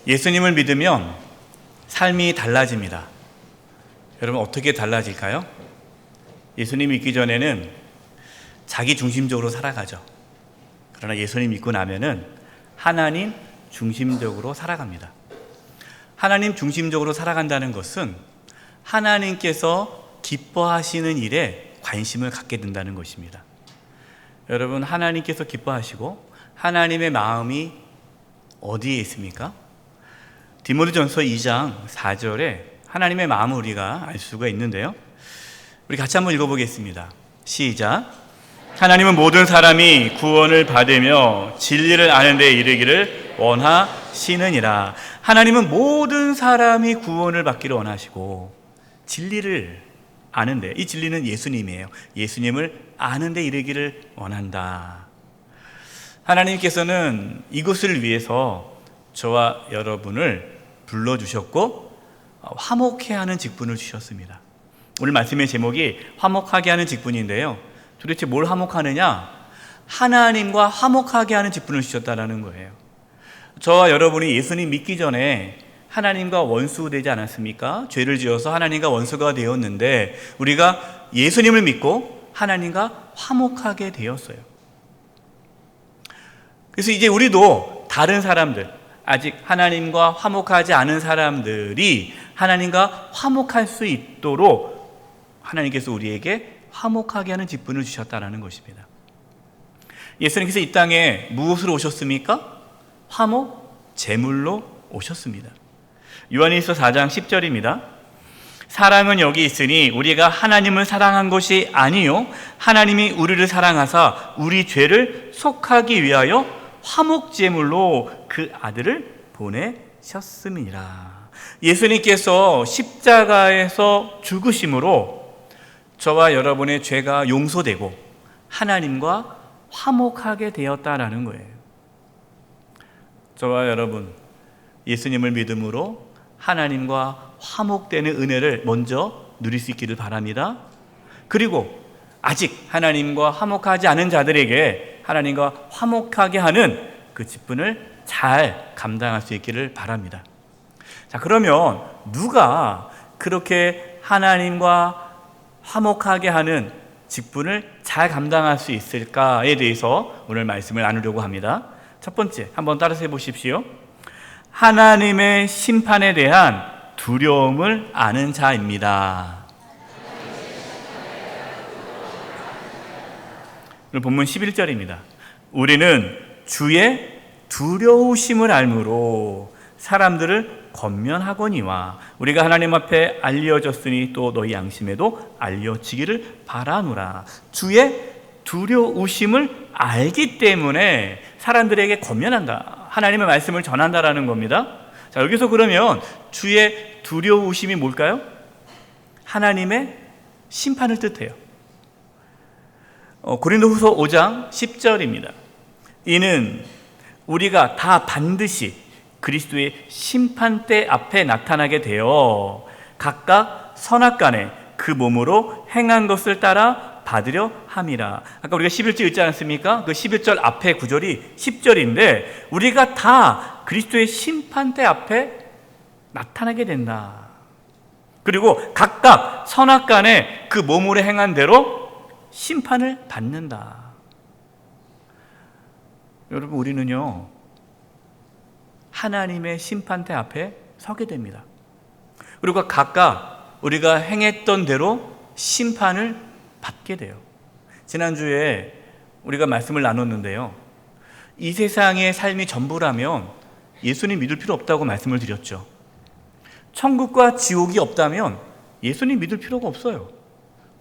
예수님을 믿으면 삶이 달라집니다. 여러분, 어떻게 달라질까요? 예수님 믿기 전에는 자기 중심적으로 살아가죠. 그러나 예수님 믿고 나면은 하나님 중심적으로 살아갑니다. 하나님 중심적으로 살아간다는 것은 하나님께서 기뻐하시는 일에 관심을 갖게 된다는 것입니다. 여러분, 하나님께서 기뻐하시고 하나님의 마음이 어디에 있습니까? 디모데전서 2장 4절에 하나님의 마음을 우리가 알 수가 있는데요. 우리 같이 한번 읽어보겠습니다. 시작. 하나님은 모든 사람이 구원을 받으며 진리를 아는 데 이르기를 원하시느니라. 하나님은 모든 사람이 구원을 받기를 원하시고 진리를 아는데, 이 진리는 예수님이에요. 예수님을 아는 데 이르기를 원한다. 하나님께서는 이것을 위해서 저와 여러분을 불러주셨고 화목해 하는 직분을 주셨습니다. 오늘 말씀의 제목이 화목하게 하는 직분인데요. 도대체 뭘 화목하느냐? 하나님과 화목하게 하는 직분을 주셨다는 거예요. 저와 여러분이 예수님 믿기 전에 하나님과 원수되지 않았습니까? 죄를 지어서 하나님과 원수가 되었는데 우리가 예수님을 믿고 하나님과 화목하게 되었어요. 그래서 이제 우리도 다른 사람들, 아직 하나님과 화목하지 않은 사람들이 하나님과 화목할 수 있도록 하나님께서 우리에게 화목하게 하는 직분을 주셨다는 것입니다. 예수님께서 이 땅에 무엇으로 오셨습니까? 화목, 제물로 오셨습니다. 요한일서 4장 10절입니다. 사랑은 여기 있으니 우리가 하나님을 사랑한 것이 아니요 하나님이 우리를 사랑하사 우리 죄를 속하기 위하여 화목제물로 그 아들을 보내셨음이니라. 예수님께서 십자가에서 죽으심으로 저와 여러분의 죄가 용서되고 하나님과 화목하게 되었다라는 거예요. 저와 여러분, 예수님을 믿음으로 하나님과 화목되는 은혜를 먼저 누릴 수 있기를 바랍니다. 그리고 아직 하나님과 화목하지 않은 자들에게 하나님과 화목하게 하는 그 직분을 잘 감당할 수 있기를 바랍니다. 자, 그러면 누가 그렇게 하나님과 화목하게 하는 직분을 잘 감당할 수 있을까에 대해서 오늘 말씀을 나누려고 합니다. 첫 번째, 한번 따라서 해보십시오. 하나님의 심판에 대한 두려움을 아는 자입니다. 오늘 본문 11절입니다. 우리는 주의 두려우심을 알므로 사람들을 권면하거니와 우리가 하나님 앞에 알려졌으니 또 너희 양심에도 알려지기를 바라노라. 주의 두려우심을 알기 때문에 사람들에게 권면한다. 하나님의 말씀을 전한다라는 겁니다. 자, 여기서 그러면 주의 두려우심이 뭘까요? 하나님의 심판을 뜻해요. 고린도후서 5장 10절입니다. 이는 우리가 다 반드시 그리스도의 심판대 앞에 나타나게 되어 각각 선악간에 그 몸으로 행한 것을 따라 받으려 함이라. 아까 우리가 11절 읽지 않았습니까? 그 11절 앞에 구절이 10절인데 우리가 다 그리스도의 심판대 앞에 나타나게 된다. 그리고 각각 선악간에 그 몸으로 행한 대로 심판을 받는다. 여러분, 우리는요 하나님의 심판대 앞에 서게 됩니다. 그리고 각각 우리가 행했던 대로 심판을 받게 돼요. 지난주에 우리가 말씀을 나눴는데요, 이 세상의 삶이 전부라면 예수님 믿을 필요 없다고 말씀을 드렸죠. 천국과 지옥이 없다면 예수님 믿을 필요가 없어요.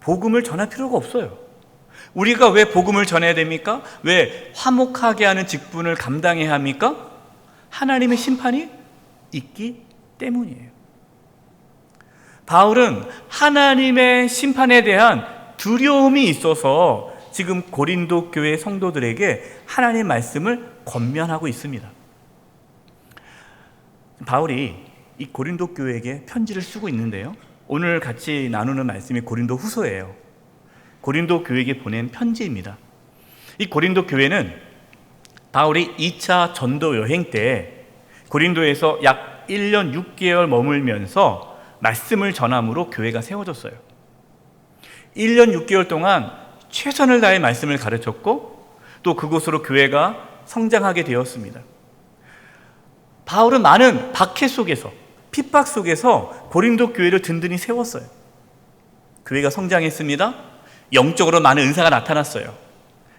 복음을 전할 필요가 없어요. 우리가 왜 복음을 전해야 됩니까? 왜 화목하게 하는 직분을 감당해야 합니까? 하나님의 심판이 있기 때문이에요. 바울은 하나님의 심판에 대한 두려움이 있어서 지금 고린도 교회 성도들에게 하나님의 말씀을 권면하고 있습니다. 바울이 이 고린도 교회에게 편지를 쓰고 있는데요, 오늘 같이 나누는 말씀이 고린도 후서예요. 고린도 교회에게 보낸 편지입니다. 이 고린도 교회는 바울이 2차 전도 여행 때 고린도에서 약 1년 6개월 머물면서 말씀을 전함으로 교회가 세워졌어요. 1년 6개월 동안 최선을 다해 말씀을 가르쳤고 또 그곳으로 교회가 성장하게 되었습니다. 바울은 많은 박해 속에서, 핍박 속에서 고린도 교회를 든든히 세웠어요. 교회가 성장했습니다. 영적으로 많은 은사가 나타났어요.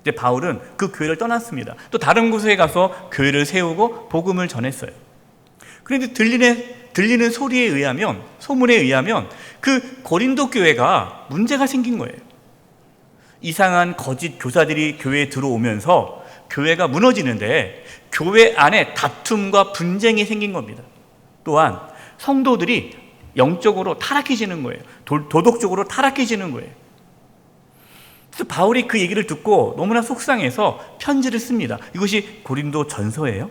이제 바울은 그 교회를 떠났습니다. 또 다른 곳에 가서 교회를 세우고 복음을 전했어요. 그런데 들리는 소리에 의하면, 소문에 의하면 그 고린도 교회가 문제가 생긴 거예요. 이상한 거짓 교사들이 교회에 들어오면서 교회가 무너지는데 교회 안에 다툼과 분쟁이 생긴 겁니다. 또한 성도들이 영적으로 타락해지는 거예요. 도덕적으로 타락해지는 거예요. 그래서 바울이 그 얘기를 듣고 너무나 속상해서 편지를 씁니다. 이것이 고린도 전서예요.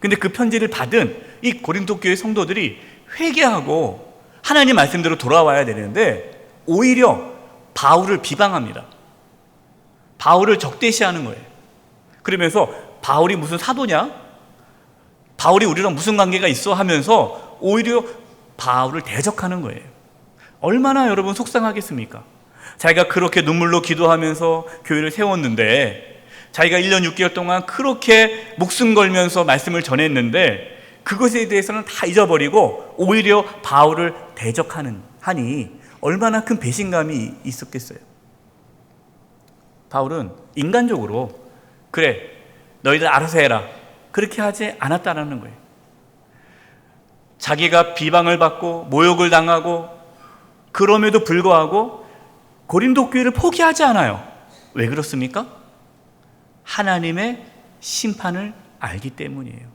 근데 그 편지를 받은 이 고린도 교회 성도들이 회개하고 하나님 말씀대로 돌아와야 되는데 오히려 바울을 비방합니다. 바울을 적대시하는 거예요. 그러면서 바울이 무슨 사도냐? 바울이 우리랑 무슨 관계가 있어? 하면서 오히려 바울을 대적하는 거예요. 얼마나 여러분 속상하겠습니까? 자기가 그렇게 눈물로 기도하면서 교회를 세웠는데, 자기가 1년 6개월 동안 그렇게 목숨 걸면서 말씀을 전했는데 그것에 대해서는 다 잊어버리고 오히려 바울을 하니 얼마나 큰 배신감이 있었겠어요. 바울은 인간적으로 그래, 너희들 알아서 해라, 그렇게 하지 않았다는 거예요. 자기가 비방을 받고 모욕을 당하고 그럼에도 불구하고 고린도 교회를 포기하지 않아요. 왜 그렇습니까? 하나님의 심판을 알기 때문이에요.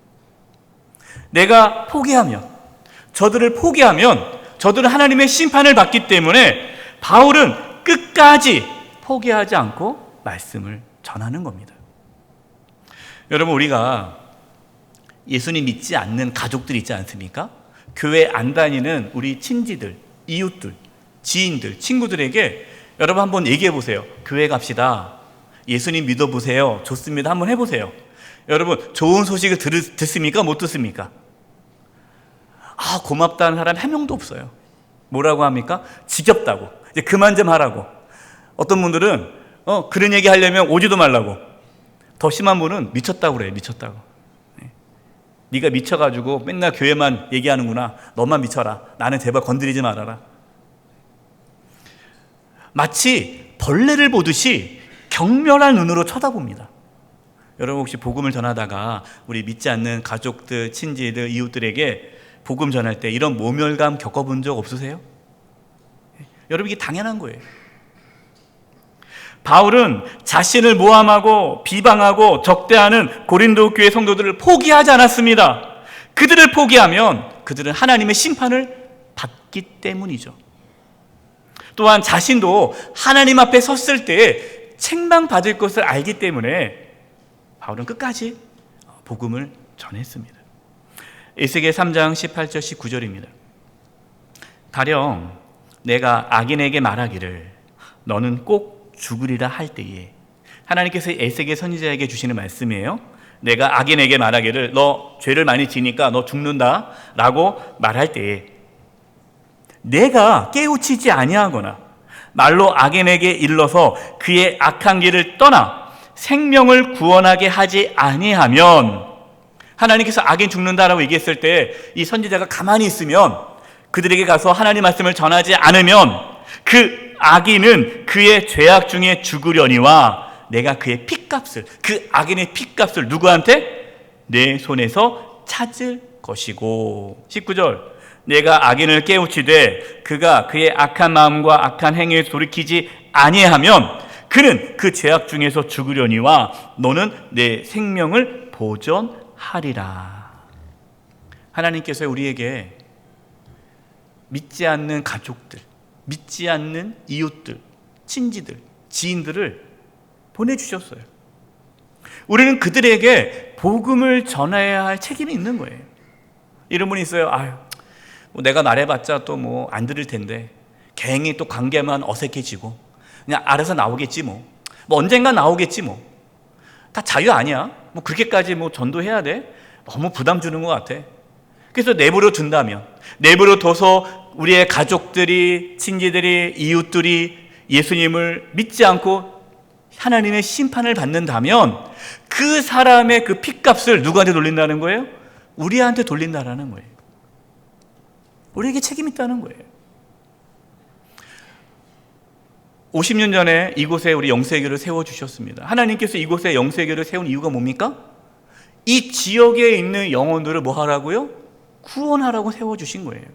내가 포기하면, 저들을 포기하면 저들은 하나님의 심판을 받기 때문에 바울은 끝까지 포기하지 않고 말씀을 전하는 겁니다. 여러분, 우리가 예수님 믿지 않는 가족들 있지 않습니까? 교회 안 다니는 우리 친지들, 이웃들, 지인들, 친구들에게 여러분 한번 얘기해 보세요. 교회 갑시다. 예수님 믿어보세요. 좋습니다. 한번 해보세요. 여러분, 좋은 소식을 듣습니까? 못 듣습니까? 고맙다는 사람이 한 명도 없어요. 뭐라고 합니까? 지겹다고. 이제 그만 좀 하라고. 어떤 분들은 그런 얘기 하려면 오지도 말라고. 더 심한 분은 미쳤다고 그래요. 미쳤다고. 네가 미쳐가지고 맨날 교회만 얘기하는구나. 너만 미쳐라. 나는 제발 건드리지 말아라. 마치 벌레를 보듯이 경멸한 눈으로 쳐다봅니다. 여러분, 혹시 복음을 전하다가 우리 믿지 않는 가족들, 친지들, 이웃들에게 복음 전할 때 이런 모멸감 겪어본 적 없으세요? 여러분, 이게 당연한 거예요. 바울은 자신을 모함하고 비방하고 적대하는 고린도 교회 성도들을 포기하지 않았습니다. 그들을 포기하면 그들은 하나님의 심판을 받기 때문이죠. 또한 자신도 하나님 앞에 섰을 때 책망받을 것을 알기 때문에 바울은 끝까지 복음을 전했습니다. 에스겔 3장 18절 19절입니다. 가령 내가 악인에게 말하기를 너는 꼭 죽으리라 할 때에, 하나님께서 에스겔 선지자에게 주시는 말씀이에요. 내가 악인에게 말하기를 너 죄를 많이 지니까 너 죽는다 라고 말할 때에 내가 깨우치지 아니하거나 말로 악인에게 일러서 그의 악한 길을 떠나 생명을 구원하게 하지 아니하면, 하나님께서 악인 죽는다라고 얘기했을 때 이 선지자가 가만히 있으면, 그들에게 가서 하나님 말씀을 전하지 않으면 그 악인은 그의 죄악 중에 죽으려니와 내가 그의 핏값을, 그 악인의 핏값을 누구한테? 내 손에서 찾을 것이고. 19절, 내가 악인을 깨우치되 그가 그의 악한 마음과 악한 행위에 돌이키지 아니하면 그는 그 죄악 중에서 죽으려니와 너는 내 생명을 보존하리라. 하나님께서 우리에게 믿지 않는 가족들, 믿지 않는 이웃들, 친지들, 지인들을 보내주셨어요. 우리는 그들에게 복음을 전해야 할 책임이 있는 거예요. 이런 분이 있어요. 내가 말해봤자 또 안 들을 텐데, 괜히 또 관계만 어색해지고 그냥 알아서 나오겠지 뭐 언젠가 나오겠지 다 자유 아니야? 그렇게까지 전도해야 돼? 너무 부담 주는 것 같아. 그래서 내버려 둔다면, 내버려 둬서 우리의 가족들이, 친지들이, 이웃들이 예수님을 믿지 않고 하나님의 심판을 받는다면 그 사람의 그 핏값을 누구한테 돌린다는 거예요? 우리한테 돌린다라는 거예요. 우리에게 책임이 있다는 거예요. 50년 전에 이곳에 우리 영세교를 세워주셨습니다. 하나님께서 이곳에 영세교를 세운 이유가 뭡니까? 이 지역에 있는 영혼들을 뭐 하라고요? 구원하라고 세워주신 거예요.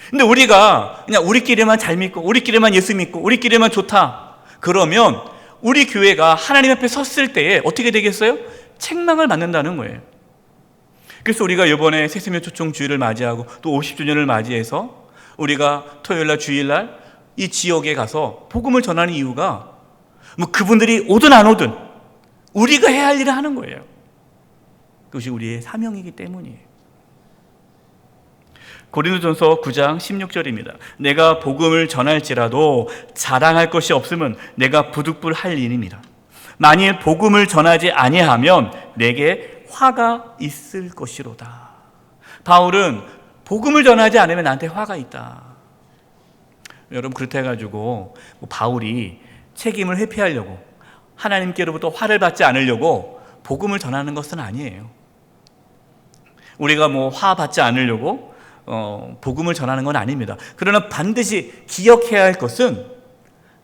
근데 우리가 그냥 우리끼리만 잘 믿고 우리끼리만 예수 믿고 우리끼리만 좋다 그러면 우리 교회가 하나님 앞에 섰을 때에 어떻게 되겠어요? 책망을 받는다는 거예요. 그래서 우리가 이번에 새수면 초청 주일을 맞이하고 또 50주년을 맞이해서 우리가 토요일날 주일날 이 지역에 가서 복음을 전하는 이유가 뭐 그분들이 오든 안 오든 우리가 해야 할 일을 하는 거예요. 그것이 우리의 사명이기 때문이에요. 고린도전서 9장 16절입니다. 내가 복음을 전할지라도 자랑할 것이 없으면 내가 부득불할 일입니다. 만일 복음을 전하지 아니하면 내게 화가 있을 것이로다. 바울은 복음을 전하지 않으면 나한테 화가 있다. 여러분 그렇다 해가지고 바울이 책임을 회피하려고 하나님께로부터 화를 받지 않으려고 복음을 전하는 것은 아니에요. 우리가 화 받지 않으려고 복음을 전하는 건 아닙니다. 그러나 반드시 기억해야 할 것은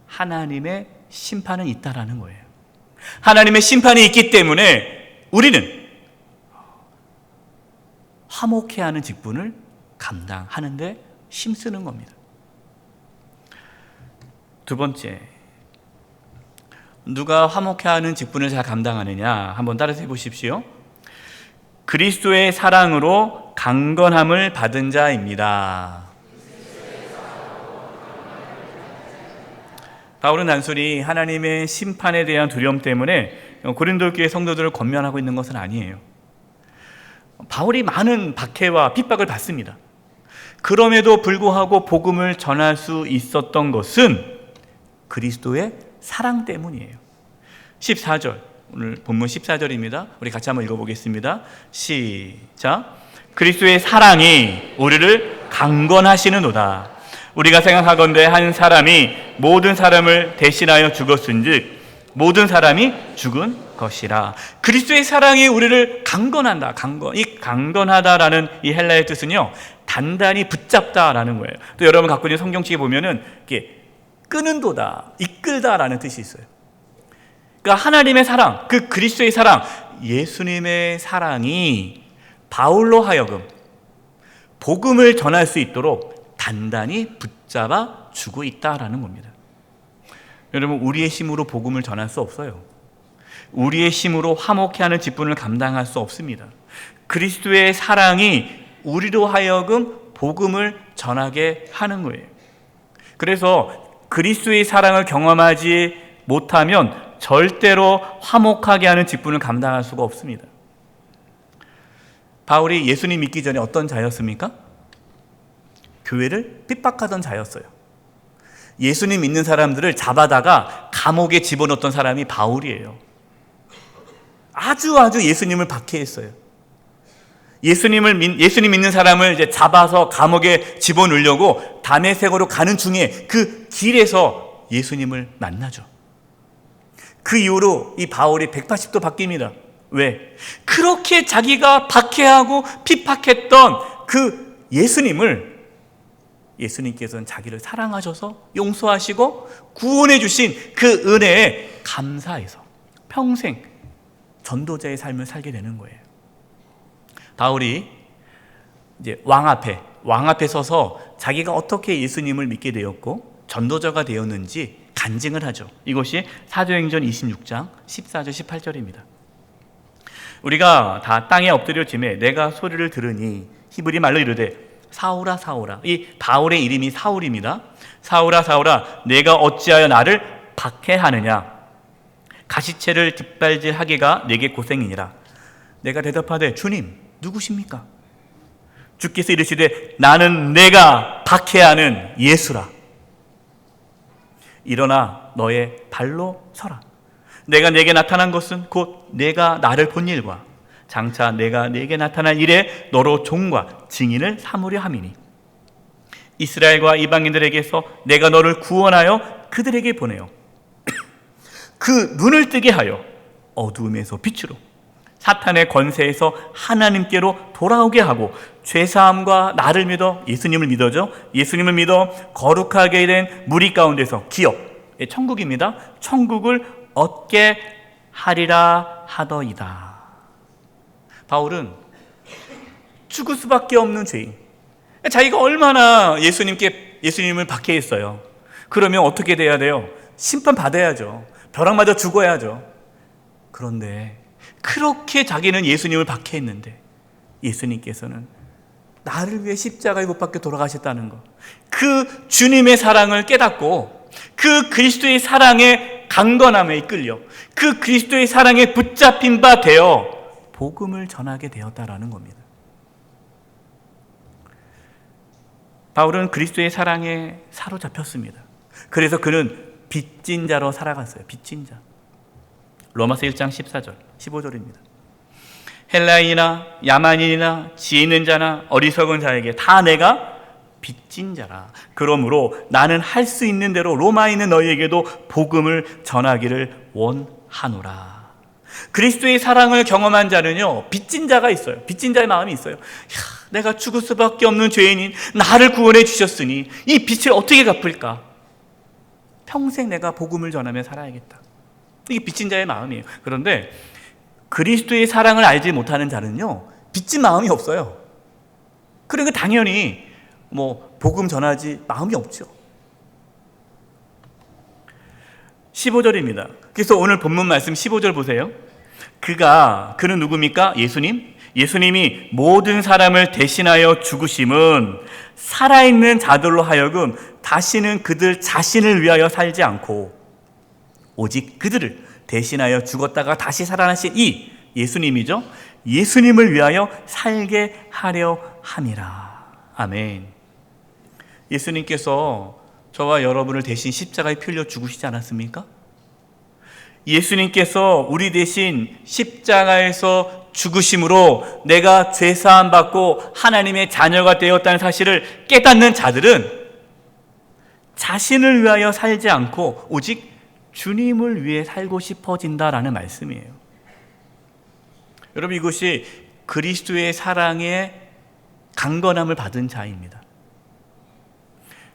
하나님의 심판은 있다라는 거예요. 하나님의 심판이 있기 때문에 우리는 화목해야 하는 직분을 감당하는데 힘쓰는 겁니다. 두 번째, 누가 화목해야 하는 직분을 잘 감당하느냐 한번 따라서 해보십시오. 그리스도의 사랑으로 강건함을 받은 자입니다. 바울은 단순히 하나님의 심판에 대한 두려움 때문에 고린도 교회 성도들을 권면하고 있는 것은 아니에요. 바울이 많은 박해와 핍박을 받습니다. 그럼에도 불구하고 복음을 전할 수 있었던 것은 그리스도의 사랑 때문이에요. 14절, 오늘 본문 14절입니다. 우리 같이 한번 읽어보겠습니다. 시작. 그리스도의 사랑이 우리를 강건하시는도다. 우리가 생각하건대 한 사람이 모든 사람을 대신하여 죽었은즉 모든 사람이 죽은 것이라. 그리스도의 사랑이 우리를 강건한다. 이 강건하다라는 이 헬라의 뜻은요, 단단히 붙잡다라는 거예요. 또 여러분 갖고 있는 성경책에 보면은 이렇게 끄는도다, 이끌다라는 뜻이 있어요. 그러니까 하나님의 사랑, 그 그리스도의 사랑, 예수님의 사랑이 바울로 하여금 복음을 전할 수 있도록 단단히 붙잡아 주고 있다라는 겁니다. 여러분, 우리의 힘으로 복음을 전할 수 없어요. 우리의 힘으로 화목해 하는 직분을 감당할 수 없습니다. 그리스도의 사랑이 우리로 하여금 복음을 전하게 하는 거예요. 그래서 그리스도의 사랑을 경험하지 못하면 절대로 화목하게 하는 직분을 감당할 수가 없습니다. 바울이 예수님 믿기 전에 어떤 자였습니까? 교회를 핍박하던 자였어요. 예수님 믿는 사람들을 잡아다가 감옥에 집어넣었던 사람이 바울이에요. 아주 예수님을 박해했어요. 예수님 믿는 사람을 이제 잡아서 감옥에 집어넣으려고 다메섹으로 가는 중에 그 길에서 예수님을 만나죠. 그 이후로 이 바울이 180도 바뀝니다. 왜? 그렇게 자기가 박해하고 핍박했던 그 예수님께서는 자기를 사랑하셔서 용서하시고 구원해 주신 그 은혜에 감사해서 평생 전도자의 삶을 살게 되는 거예요. 바울이 이제 왕 앞에 서서 자기가 어떻게 예수님을 믿게 되었고 전도자가 되었는지 간증을 하죠. 이것이 사도행전 26장 14절 18절입니다. 우리가 다 땅에 엎드려지매 내가 소리를 들으니 히브리 말로 이르되 사울아 사울아. 이 바울의 이름이 사울입니다. 사울아 사울아 내가 어찌하여 나를 박해하느냐. 가시체를 뒷발질하기가 내게 고생이니라. 내가 대답하되 주님 누구십니까? 주께서 이르시되 나는 내가 박해하는 예수라. 일어나 너의 발로 서라. 내가 내게 나타난 것은 곧 내가 나를 본 일과 장차 내가 네게 나타날 일에 너로 종과 증인을 삼으려 함이니 이스라엘과 이방인들에게서 내가 너를 구원하여 그들에게 보내어 그 눈을 뜨게 하여 어두움에서 빛으로 사탄의 권세에서 하나님께로 돌아오게 하고 죄사함과 나를 믿어 예수님을 믿어죠. 예수님을 믿어 거룩하게 된 무리 가운데서 기업, 천국입니다. 천국을 얻게 하리라 하더이다. 바울은 죽을 수밖에 없는 죄인, 자기가 얼마나 예수님을 박해했어요. 그러면 어떻게 돼야 돼요? 심판 받아야죠. 벼락 맞아 죽어야죠. 그런데 그렇게 자기는 예수님을 박해했는데 예수님께서는 나를 위해 십자가에 못 박혀 돌아가셨다는 것, 그 주님의 사랑을 깨닫고 그 그리스도의 사랑에 강건함에 이끌려 그 그리스도의 사랑에 붙잡힌 바 되어 복음을 전하게 되었다라는 겁니다. 바울은 그리스도의 사랑에 사로잡혔습니다. 그래서 그는 빚진 자로 살아갔어요. 빚진 자. 로마서 1장 14절, 15절입니다. 헬라인이나 야만인이나 지혜 있는 자나 어리석은 자에게 다 내가 빚진 자라. 그러므로 나는 할 수 있는 대로 로마에 있는 너희에게도 복음을 전하기를 원하노라. 그리스도의 사랑을 경험한 자는요, 빚진 자가 있어요. 빚진 자의 마음이 있어요. 내가 죽을 수밖에 없는 죄인인 나를 구원해 주셨으니 이 빚을 어떻게 갚을까? 평생 내가 복음을 전하며 살아야겠다. 이게 빚진 자의 마음이에요. 그런데 그리스도의 사랑을 알지 못하는 자는요, 빚진 마음이 없어요. 그러니까 당연히 복음 전하지 마음이 없죠. 15절입니다. 그래서 오늘 본문 말씀 15절 보세요. 그는 누굽니까? 예수님이 모든 사람을 대신하여 죽으심은 살아있는 자들로 하여금 다시는 그들 자신을 위하여 살지 않고 오직 그들을 대신하여 죽었다가 다시 살아나신 이 예수님이죠. 예수님을 위하여 살게 하려 함이라. 아멘. 예수님께서 저와 여러분을 대신 십자가에 피 흘려 죽으시지 않았습니까? 예수님께서 우리 대신 십자가에서 죽으심으로 내가 죄사함 받고 하나님의 자녀가 되었다는 사실을 깨닫는 자들은 자신을 위하여 살지 않고 오직 주님을 위해 살고 싶어진다라는 말씀이에요. 여러분, 이것이 그리스도의 사랑에 강건함을 받은 자입니다.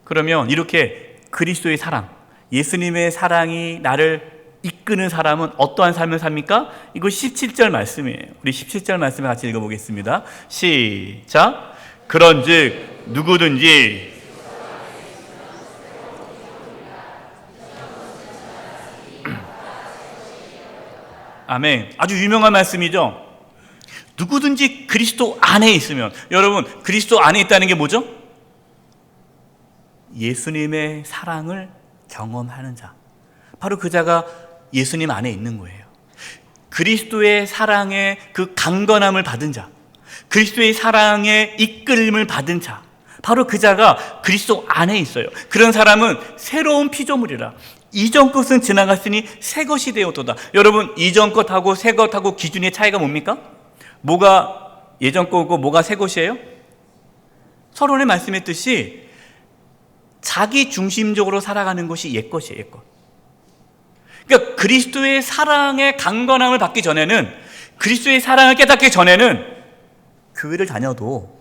그러면 이렇게 그리스도의 사랑, 예수님의 사랑이 나를 이끄는 사람은 어떠한 삶을 삽니까? 이거 17절 말씀이에요. 우리 17절 말씀을 같이 읽어보겠습니다. 시작. 그런즉 누구든지 아멘. 아주 유명한 말씀이죠. 누구든지 그리스도 안에 있으면, 여러분, 그리스도 안에 있다는 게 뭐죠? 예수님의 사랑을 경험하는 자, 바로 그 자가 예수님 안에 있는 거예요. 그리스도의 사랑의 그 강건함을 받은 자, 그리스도의 사랑의 이끌림을 받은 자, 바로 그 자가 그리스도 안에 있어요. 그런 사람은 새로운 피조물이라. 이전 것은 지나갔으니 새 것이 되었도다. 여러분, 이전 것하고 새 것하고 기준의 차이가 뭡니까? 뭐가 예전 거고 뭐가 새 것이에요? 서론에 말씀했듯이 자기 중심적으로 살아가는 것이 옛 것이에요. 옛 것. 그러니까 그리스도의 사랑의 강건함을 받기 전에는, 그리스도의 사랑을 깨닫기 전에는 교회를 다녀도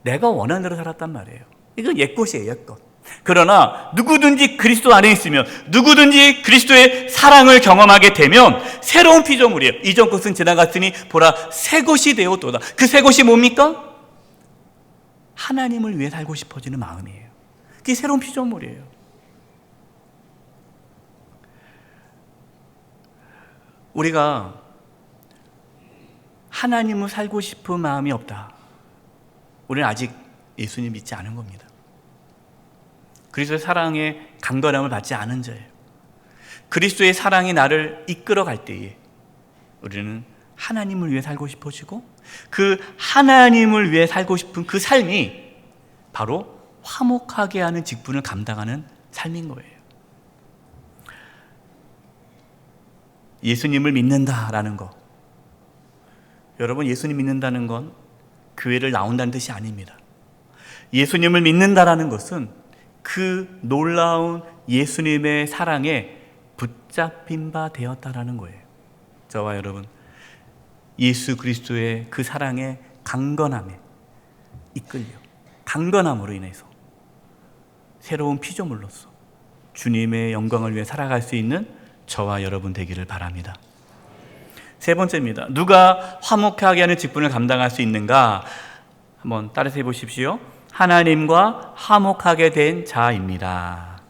내가 원하는 대로 살았단 말이에요. 이건 옛 것이에요. 옛 것. 그러나 누구든지 그리스도 안에 있으면, 누구든지 그리스도의 사랑을 경험하게 되면 새로운 피조물이에요. 이전 것은 지나갔으니 보라 새 것이 되었도다. 그 새 것이 뭡니까? 하나님을 위해 살고 싶어지는 마음이에요. 그게 새로운 피조물이에요. 우리가 하나님을 살고 싶은 마음이 없다. 우리는 아직 예수님 믿지 않은 겁니다. 그리스도의 사랑에 강건함을 받지 않은 자예요. 그리스도의 사랑이 나를 이끌어갈 때에 우리는 하나님을 위해 살고 싶어지고, 그 하나님을 위해 살고 싶은 그 삶이 바로 화목하게 하는 직분을 감당하는 삶인 거예요. 예수님을 믿는다라는 거, 여러분, 예수님 믿는다는 건 교회를 나온다는 뜻이 아닙니다. 예수님을 믿는다라는 것은 그 놀라운 예수님의 사랑에 붙잡힌 바 되었다라는 거예요. 저와 여러분, 예수 그리스도의 그 사랑의 강건함에 이끌려 강건함으로 인해서 새로운 피조물로서 주님의 영광을 위해 살아갈 수 있는 저와 여러분 되기를 바랍니다. 세 번째입니다. 누가 화목하게 하는 직분을 감당할 수 있는가? 한번 따라서 해보십시오. 하나님과 화목하게 된 자입니다.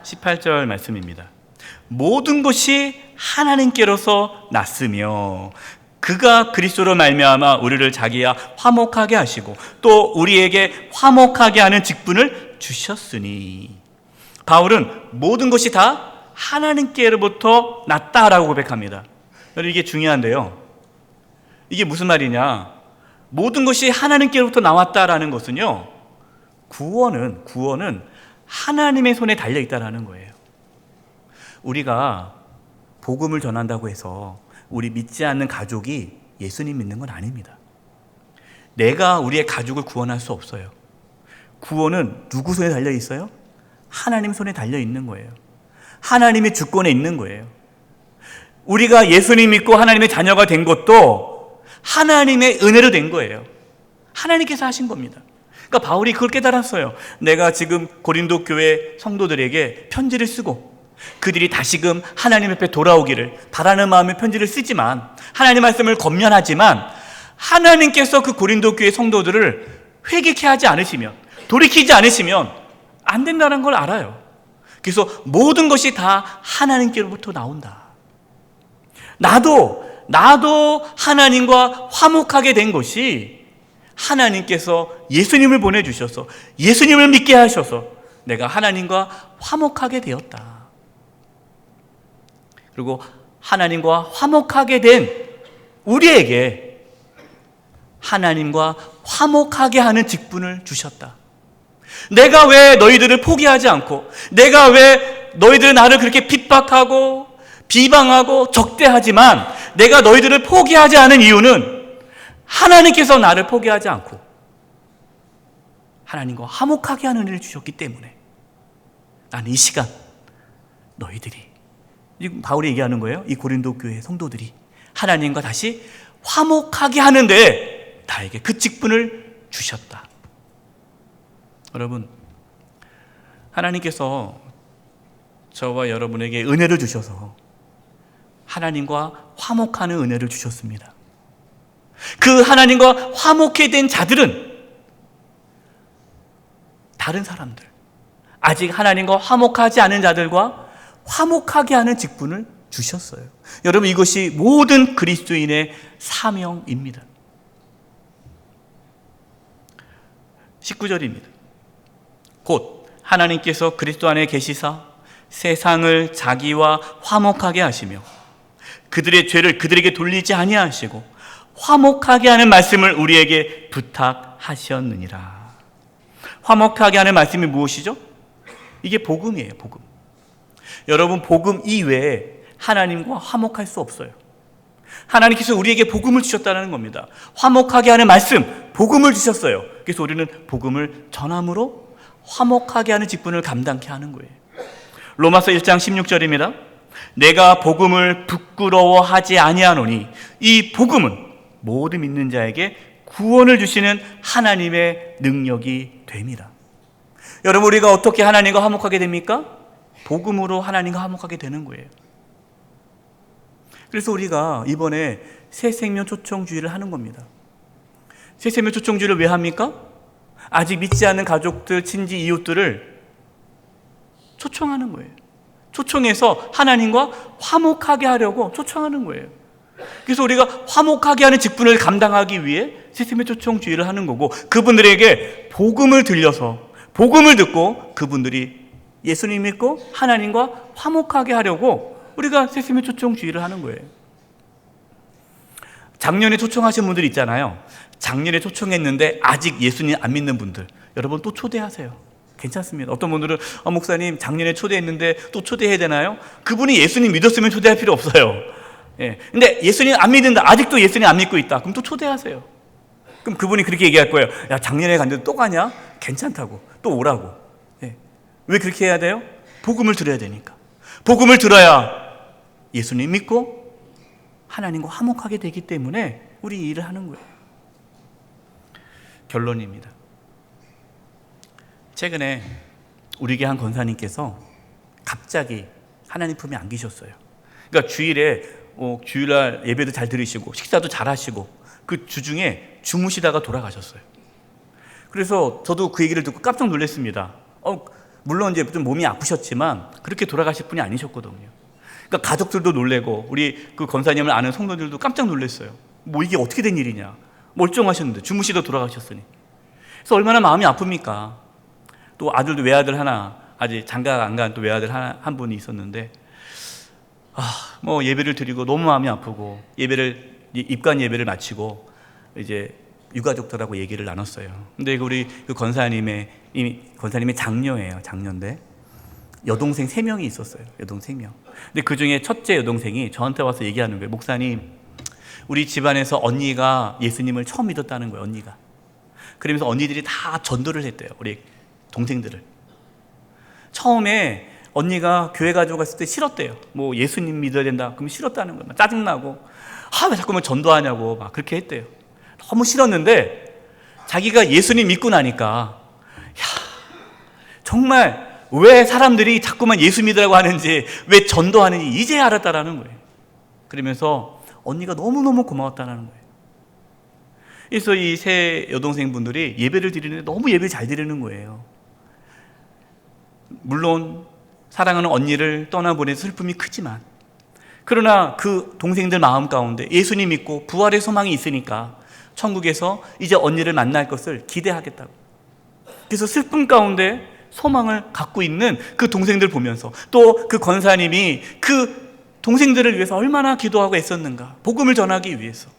18절 말씀입니다. 모든 것이 하나님께로서 났으며 그가 그리스도로 말미암아 우리를 자기와 화목하게 하시고 또 우리에게 화목하게 하는 직분을 주셨으니. 바울은 모든 것이 다 하나님께로부터 났다라고 고백합니다. 여러분, 이게 중요한데요. 이게 무슨 말이냐? 모든 것이 하나님께로부터 나왔다라는 것은요, 구원은 하나님의 손에 달려 있다라는 거예요. 우리가 복음을 전한다고 해서 우리 믿지 않는 가족이 예수님 믿는 건 아닙니다. 내가 우리의 가족을 구원할 수 없어요. 구원은 누구 손에 달려 있어요? 하나님 손에 달려 있는 거예요. 하나님의 주권에 있는 거예요. 우리가 예수님 믿고 하나님의 자녀가 된 것도 하나님의 은혜로 된 거예요. 하나님께서 하신 겁니다. 그러니까 바울이 그걸 깨달았어요. 내가 지금 고린도 교회 성도들에게 편지를 쓰고 그들이 다시금 하나님 앞에 돌아오기를 바라는 마음에 편지를 쓰지만, 하나님 말씀을 권면하지만 하나님께서 그 고린도 교회 성도들을 회개케 하지 않으시면, 돌이키지 않으시면 안 된다는 걸 알아요. 그래서 모든 것이 다 하나님께로부터 나온다. 나도 하나님과 화목하게 된 것이 하나님께서 예수님을 보내주셔서 예수님을 믿게 하셔서 내가 하나님과 화목하게 되었다. 그리고 하나님과 화목하게 된 우리에게 하나님과 화목하게 하는 직분을 주셨다. 내가 왜 너희들을 포기하지 않고, 내가 왜 너희들 나를 그렇게 핍박하고 비방하고 적대하지만 내가 너희들을 포기하지 않은 이유는 하나님께서 나를 포기하지 않고 하나님과 화목하게 하는 일을 주셨기 때문에 나는 이 시간 너희들이, 바울이 얘기하는 거예요. 이 고린도 교회 성도들이 하나님과 다시 화목하게 하는데 나에게 그 직분을 주셨다. 여러분, 하나님께서 저와 여러분에게 은혜를 주셔서 하나님과 화목하는 은혜를 주셨습니다. 그 하나님과 화목해 된 자들은 다른 사람들, 아직 하나님과 화목하지 않은 자들과 화목하게 하는 직분을 주셨어요. 여러분, 이것이 모든 그리스도인의 사명입니다. 19절입니다. 곧 하나님께서 그리스도 안에 계시사 세상을 자기와 화목하게 하시며 그들의 죄를 그들에게 돌리지 아니하시고 화목하게 하는 말씀을 우리에게 부탁하셨느니라. 화목하게 하는 말씀이 무엇이죠? 이게 복음이에요. 복음. 여러분, 복음 이외에 하나님과 화목할 수 없어요. 하나님께서 우리에게 복음을 주셨다는 겁니다. 화목하게 하는 말씀, 복음을 주셨어요. 그래서 우리는 복음을 전함으로 화목하게 하는 직분을 감당케 하는 거예요. 로마서 1장 16절입니다. 내가 복음을 부끄러워하지 아니하노니 이 복음은 모든 믿는 자에게 구원을 주시는 하나님의 능력이 됨이라. 여러분, 우리가 어떻게 하나님과 화목하게 됩니까? 복음으로 하나님과 화목하게 되는 거예요. 그래서 우리가 이번에 새 생명 초청주의를 하는 겁니다. 새 생명 초청주의를 왜 합니까? 아직 믿지 않는 가족들, 친지, 이웃들을 초청하는 거예요. 초청해서 하나님과 화목하게 하려고 초청하는 거예요. 그래서 우리가 화목하게 하는 직분을 감당하기 위해 새 생명 초청주의를 하는 거고, 그분들에게 복음을 들려서 복음을 듣고 그분들이 예수님 믿고 하나님과 화목하게 하려고 우리가 새 생명 초청주의를 하는 거예요. 작년에 초청하신 분들 있잖아요. 작년에 초청했는데 아직 예수님 안 믿는 분들, 여러분 또 초대하세요. 괜찮습니다. 어떤 분들은 목사님 작년에 초대했는데 또 초대해야 되나요? 그분이 예수님 믿었으면 초대할 필요 없어요. 예. 근데 예수님 안 믿는다. 아직도 예수님 안 믿고 있다. 그럼 또 초대하세요. 그럼 그분이 그렇게 얘기할 거예요. 야, 작년에 갔는데 또 가냐? 괜찮다고. 또 오라고. 예. 왜 그렇게 해야 돼요? 복음을 들어야 되니까. 복음을 들어야 예수님 믿고 하나님과 화목하게 되기 때문에 우리 이 일을 하는 거예요. 결론입니다. 최근에 우리에게 한 권사님께서 갑자기 하나님 품에 안기셨어요. 그러니까 주일날 예배도 잘 들으시고 식사도 잘 하시고 그 주중에 주무시다가 돌아가셨어요. 그래서 저도 그 얘기를 듣고 깜짝 놀랐습니다. 물론 이제 좀 몸이 아프셨지만 그렇게 돌아가실 분이 아니셨거든요. 그러니까 가족들도 놀래고 우리 그 권사님을 아는 성도들도 깜짝 놀랐어요. 뭐 이게 어떻게 된 일이냐. 멀쩡하셨는데 주무시다 돌아가셨으니. 그래서 얼마나 마음이 아픕니까? 또 아들도 외아들 하나, 아직 장가 안 간 또 외아들 한 분이 있었는데 뭐 예배를 드리고 너무 마음이 아프고 입관 예배를 마치고 이제 유가족들하고 얘기를 나눴어요. 근데 우리 그 권사님의 장녀예요. 장녀인데 여동생 3명이 있었어요. 여동생 3명. 근데 그 중에 첫째 여동생이 저한테 와서 얘기하는 거예요. 목사님, 우리 집안에서 언니가 예수님을 처음 믿었다는 거예요. 언니가. 그러면서 언니들이 다 전도를 했대요. 우리 동생들을. 처음에 언니가 교회 가져갔을 때 싫었대요. 뭐 예수님 믿어야 된다. 그러면 싫었다는 거예요. 짜증나고 왜 자꾸만 전도하냐고 막 그렇게 했대요. 너무 싫었는데 자기가 예수님 믿고 나니까 정말 왜 사람들이 자꾸만 예수 믿으라고 하는지, 왜 전도하는지 이제 알았다라는 거예요. 그러면서 언니가 너무너무 고마웠다는 거예요. 그래서 이 세 여동생분들이 예배를 드리는데 너무 예배를 잘 드리는 거예요. 물론 사랑하는 언니를 떠나보낸 슬픔이 크지만, 그러나 그 동생들 마음 가운데 예수님 믿고 부활의 소망이 있으니까 천국에서 이제 언니를 만날 것을 기대하겠다고. 그래서 슬픔 가운데 소망을 갖고 있는 그 동생들 보면서, 또 그 권사님이 그 동생들을 위해서 얼마나 기도하고 애썼는가, 복음을 전하기 위해서.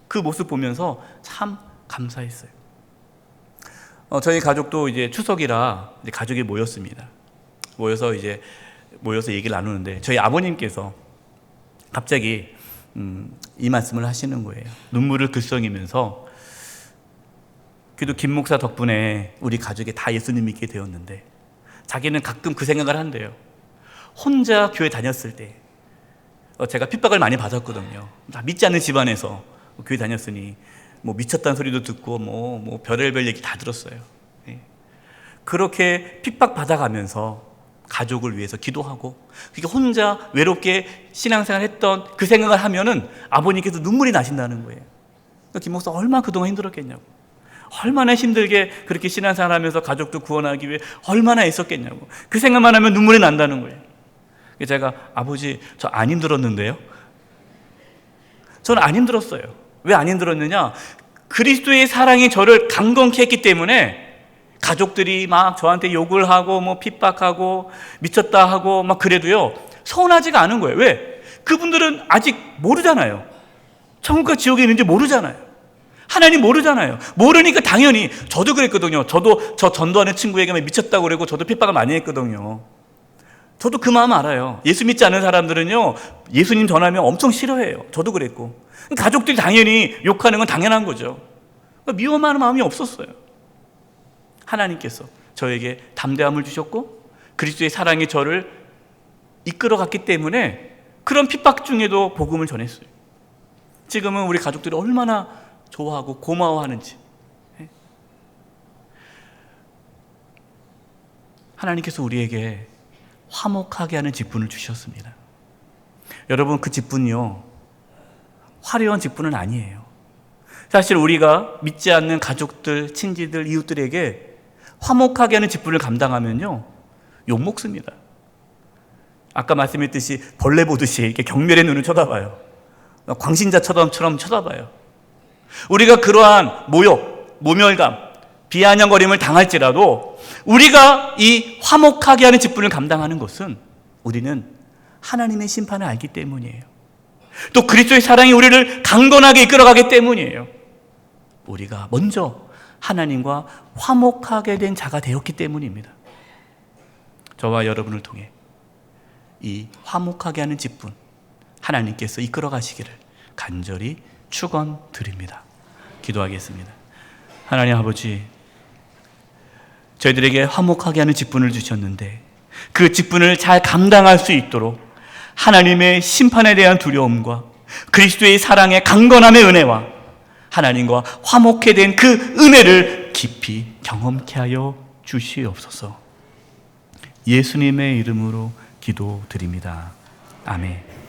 그 모습 보면서 참 감사했어요. 저희 가족도 이제 추석이라 이제 가족이 모였습니다. 모여서 얘기를 나누는데 저희 아버님께서 갑자기 이 말씀을 하시는 거예요. 눈물을 글썽이면서, 그래도 김 목사 덕분에 우리 가족이 다 예수님 믿게 되었는데, 자기는 가끔 그 생각을 한대요. 혼자 교회 다녔을 때 제가 핍박을 많이 받았거든요. 다 믿지 않는 집안에서 교회 다녔으니 뭐 미쳤다는 소리도 듣고 뭐 별의별 얘기 다 들었어요. 그렇게 핍박 받아가면서 가족을 위해서 기도하고 그렇게 혼자 외롭게 신앙생활 했던 그 생각을 하면은 아버님께서 눈물이 나신다는 거예요. 그러니까 김 목사 얼마나 그동안 힘들었겠냐고, 얼마나 힘들게 그렇게 신앙생활 하면서 가족도 구원하기 위해 얼마나 애썼겠냐고, 그 생각만 하면 눈물이 난다는 거예요. 제가 아버지 저 안 힘들었는데요? 저는 안 힘들었어요. 왜 안 힘들었느냐? 그리스도의 사랑이 저를 강건케 했기 때문에 가족들이 막 저한테 욕을 하고 뭐 핍박하고 미쳤다 하고 막 그래도요 서운하지가 않은 거예요. 왜? 그분들은 아직 모르잖아요. 천국과 지옥에 있는지 모르잖아요. 하나님 모르잖아요. 모르니까 당연히, 저도 그랬거든요. 저도 저 전도하는 친구에게만 미쳤다고 그러고 저도 핍박을 많이 했거든요. 저도 그 마음 알아요. 예수 믿지 않는 사람들은요 예수님 전하면 엄청 싫어해요. 저도 그랬고. 가족들이 당연히 욕하는 건 당연한 거죠. 미워하는 마음이 없었어요. 하나님께서 저에게 담대함을 주셨고 그리스도의 사랑이 저를 이끌어갔기 때문에 그런 핍박 중에도 복음을 전했어요. 지금은 우리 가족들이 얼마나 좋아하고 고마워하는지. 하나님께서 우리에게 화목하게 하는 직분을 주셨습니다. 여러분, 그 직분이요 화려한 직분은 아니에요. 사실 우리가 믿지 않는 가족들, 친지들, 이웃들에게 화목하게 하는 직분을 감당하면요 욕먹습니다. 아까 말씀했듯이 벌레 보듯이 이렇게 경멸의 눈을 쳐다봐요. 광신자처럼 쳐다봐요. 우리가 그러한 모욕, 모멸감, 비아냥거림을 당할지라도 우리가 이 화목하게 하는 직분을 감당하는 것은 우리는 하나님의 심판을 알기 때문이에요. 또 그리스도의 사랑이 우리를 강건하게 이끌어가기 때문이에요. 우리가 먼저 하나님과 화목하게 된 자가 되었기 때문입니다. 저와 여러분을 통해 이 화목하게 하는 직분 하나님께서 이끌어 가시기를 간절히 축원드립니다. 기도하겠습니다. 하나님 아버지, 저희들에게 화목하게 하는 직분을 주셨는데 그 직분을 잘 감당할 수 있도록 하나님의 심판에 대한 두려움과 그리스도의 사랑의 강건함의 은혜와 하나님과 화목해 된 그 은혜를 깊이 경험케 하여 주시옵소서. 예수님의 이름으로 기도드립니다. 아멘.